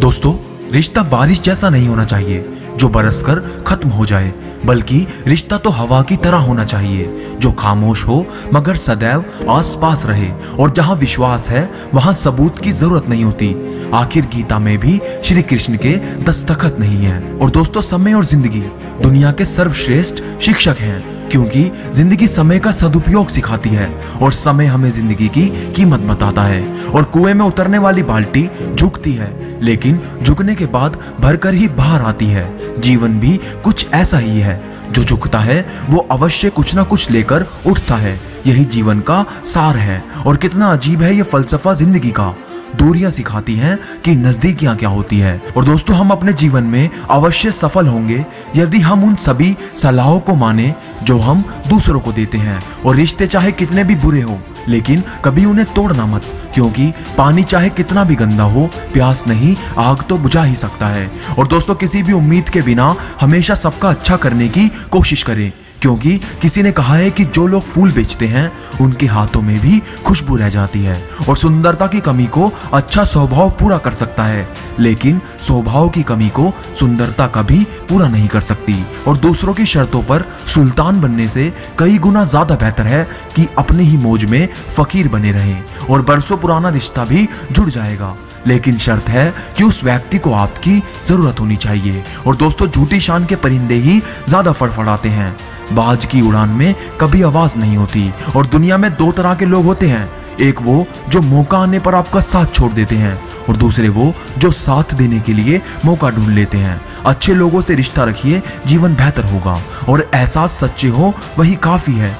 दोस्तों, रिश्ता बारिश जैसा नहीं होना चाहिए जो बरसकर खत्म हो जाए, बल्कि रिश्ता तो हवा की तरह होना चाहिए जो खामोश हो मगर सदैव आसपास रहे। और जहां विश्वास है वहां सबूत की जरूरत नहीं होती। आखिर गीता में भी श्री कृष्ण के दस्तखत नहीं है। और दोस्तों, समय और जिंदगी दुनिया के सर्वश्रेष्ठ शिक्षक हैं, क्योंकि जिंदगी समय का सदुपयोग सिखाती है और समय हमें जिंदगी की कीमत बताता है। और कुएं में उतरने वाली बाल्टी झुकती है, लेकिन झुकने के बाद भरकर ही बाहर आती है। जीवन भी कुछ ऐसा ही है, जो झुकता है वो अवश्य कुछ ना कुछ लेकर उठता है। यही जीवन का सार है। और कितना अजीब है ये फलसफा जिंदगी का। दूरियां सिखाती हैं कि नजदीकियां क्या होती है। और दोस्तों, हम अपने जीवन में अवश्य सफल होंगे यदि हम उन सभी सलाहों को माने जो हम दूसरों को देते हैं। और रिश्ते चाहे कितने भी बुरे हो, लेकिन कभी उन्हें तोड़ना मत, क्योंकि पानी चाहे कितना भी गंदा हो, प्यास नहीं आग तो बुझा ही सकता है। और दोस्तों, किसी भी उम्मीद के बिना हमेशा सबका अच्छा करने की कोशिश करें, क्योंकि किसी ने कहा है कि जो लोग फूल बेचते हैं उनके हाथों में भी खुशबू रह जाती है। और सुंदरता की कमी को अच्छा स्वभाव पूरा कर सकता है, लेकिन स्वभाव की कमी को सुंदरता कभी पूरा नहीं कर सकती। और दूसरों की शर्तों पर सुल्तान बनने से कई गुना ज्यादा बेहतर है कि अपने ही मौज में फकीर बने रहें। और बरसों पुराना रिश्ता भी जुड़ जाएगा, लेकिन शर्त है कि उस व्यक्ति को आपकी जरूरत होनी चाहिए। और दोस्तों, झूठी शान के परिंदे ही ज्यादा फड़फड़ाते हैं। बाज की उड़ान में कभी आवाज नहीं होती। और दुनिया में दो तरह के लोग होते हैं, एक वो जो मौका आने पर आपका साथ छोड़ देते हैं, और दूसरे वो जो साथ देने के लिए मौका ढूंढ लेते हैं। अच्छे लोगों से रिश्ता रखिए, जीवन बेहतर होगा। और एहसास सच्चे हो वही काफी है।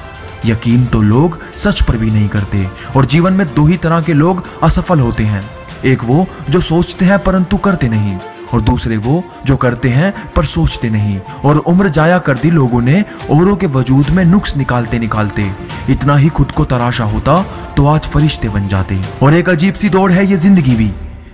यकीन तो लोग सच पर भी नहीं करते। और जीवन में दो ही तरह के लोग असफल होते हैं, एक वो जो सोचते हैं परंतु करते नहीं, और दूसरे वो जो करते हैं पर सोचते नहीं। और उम्र जाया कर दी लोगों ने औरों के वजूद में नुक्स निकालते निकालते। इतना ही खुद को तराशा होता तो आज फरिश्ते बन जाते। और एक अजीब सी दौड़ है ये जिंदगी भी।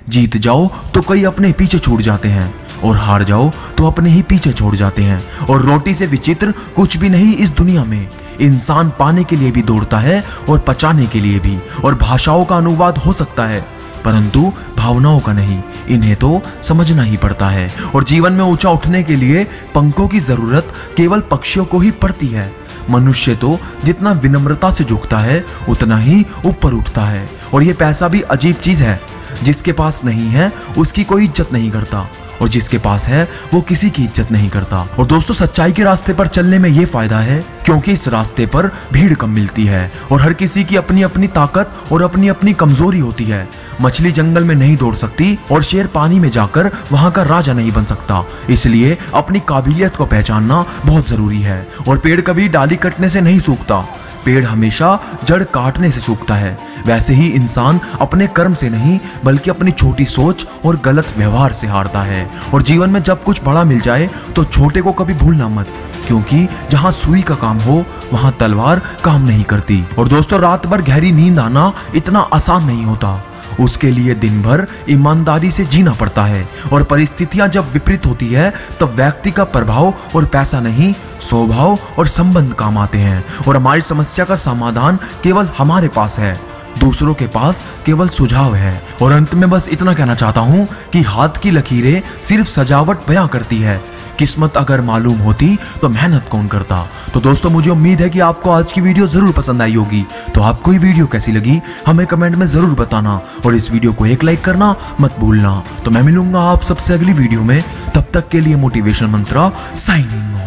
जीत जाओ तो कई अपने पीछे छूट जाते हैं, और हार जाओ तो अपने ही पीछे छोड़ जाते हैं। और रोटी से विचित्र कुछ भी नहीं इस दुनिया में। इंसान पाने के लिए भी दौड़ता है और पचाने के लिए भी। और भाषाओं का अनुवाद हो सकता है, परंतु भावनाओं का नहीं। इन्हें तो समझना ही पड़ता है। और जीवन में ऊंचा उठने के लिए पंखों की जरूरत केवल पक्षियों को ही पड़ती है। मनुष्य तो जितना विनम्रता से झुकता है उतना ही ऊपर उठता है। और ये पैसा भी अजीब चीज है, जिसके पास नहीं है उसकी कोई इज्जत नहीं करता, और जिसके पास है वो किसी की इज्जत नहीं करता। और दोस्तों, सच्चाई के रास्ते पर चलने में ये फायदा है क्योंकि इस रास्ते पर भीड़ कम मिलती है। और हर किसी की अपनी अपनी ताकत और अपनी अपनी कमजोरी होती है। मछली जंगल में नहीं दौड़ सकती और शेर पानी में जाकर वहां का राजा नहीं बन सकता। इसलिए अपनी काबिलियत को पहचानना बहुत जरूरी है। और पेड़ कभी डाली कटने से नहीं सूखता, पेड़ हमेशा जड़ काटने से सूखता है। वैसे ही इंसान अपने कर्म से नहीं बल्कि अपनी छोटी सोच और गलत व्यवहार से हारता है। और जीवन में जब कुछ बड़ा मिल जाए तो छोटे को कभी भूलना मत, क्योंकि जहां सुई का काम हो वहां तलवार काम नहीं करती। और दोस्तों, रात भर गहरी नींद आना इतना आसान नहीं होता। उसके लिए दिन भर ईमानदारी से जीना पड़ता है। और परिस्थितियां जब विपरीत होती है तब व्यक्ति का प्रभाव और पैसा नहीं, स्वभाव और संबंध काम आते हैं। और हमारी समस्या का समाधान केवल हमारे पास है, दूसरों के पास केवल सुझाव है। और अंत में बस इतना कहना चाहता हूं कि हाथ की लकीरें सिर्फ सजावट बयां करती है, किस्मत अगर मालूम होती तो मेहनत कौन करता। तो दोस्तों, मुझे उम्मीद है कि आपको आज की वीडियो जरूर पसंद आई होगी। तो आपको ये वीडियो कैसी लगी हमें कमेंट में जरूर बताना, और इस वीडियो को एक लाइक करना मत भूलना। तो मैं मिलूंगा आप सबसे अगली वीडियो में, तब तक के लिए मोटिवेशन मंत्रा साइनिंग।